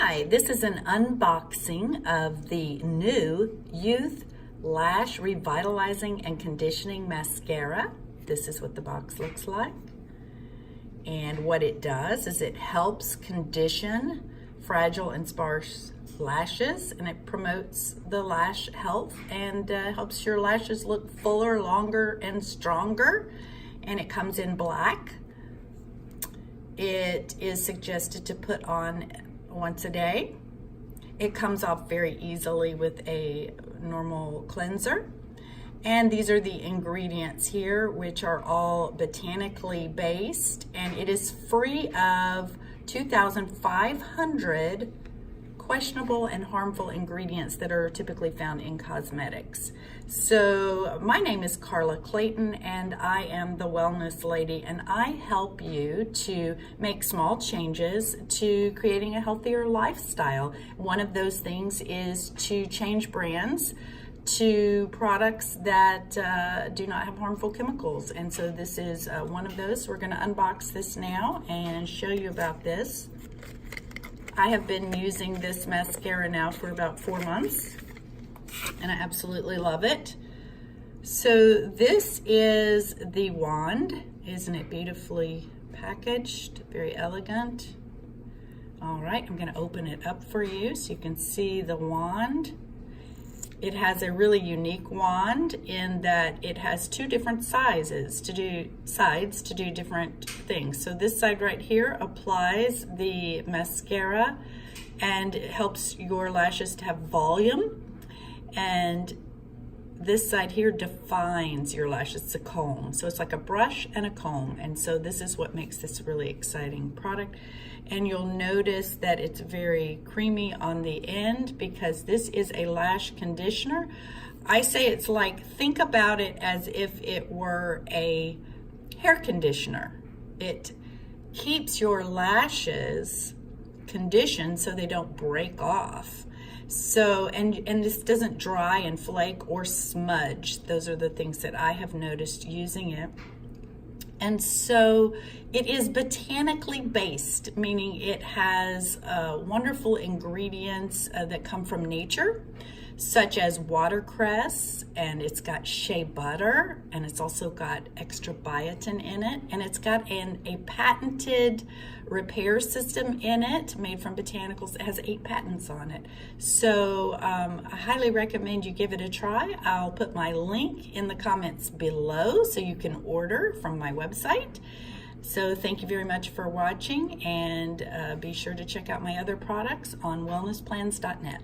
Hi, this is an unboxing of the new Youth Lash Revitalizing and Conditioning Mascara. This is what the box looks like. And what it does is it helps condition fragile and sparse lashes, and it promotes the lash health and helps your lashes look fuller, longer, and stronger. And it comes in black. It is suggested to put on once a day. It comes off very easily with a normal cleanser. And these are the ingredients here, which are all botanically based, and it is free of 2,500 questionable and harmful ingredients that are typically found in cosmetics. So my name is Carla Clayton, and I am the Wellness Lady, and I help you to make small changes to creating a healthier lifestyle. One of those things is to change brands to products that do not have harmful chemicals, and so this is one of those. We're going to unbox this now and show you about this. I have been using this mascara now for about 4 months, and I absolutely love it. So this is the wand. Isn't it beautifully packaged? Very elegant. All right, I'm going to open it up for you so you can see the wand. It has a really unique wand in that it has two different sides to do different things. So this side right here applies the mascara and it helps your lashes to have volume, and this side here defines your lashes. It's a comb, so it's like a brush and a comb, and so this is what makes this a really exciting product. And you'll notice that it's very creamy on the end because this is a lash conditioner. I say it's like, think about it as if it were a hair conditioner. It keeps your lashes conditioned so they don't break off. So, and this doesn't dry and flake or smudge. Those are the things that I have noticed using it. And so it is botanically based, meaning it has wonderful ingredients that come from nature, such as watercress, and it's got shea butter, and it's also got extra biotin in it, and it's got a patented repair system in it made from botanicals. It has 8 patents on it. So I highly recommend you give it a try. I'll put my link in the comments below so you can order from my website. So thank you very much for watching, and be sure to check out my other products on wellnessplans.net.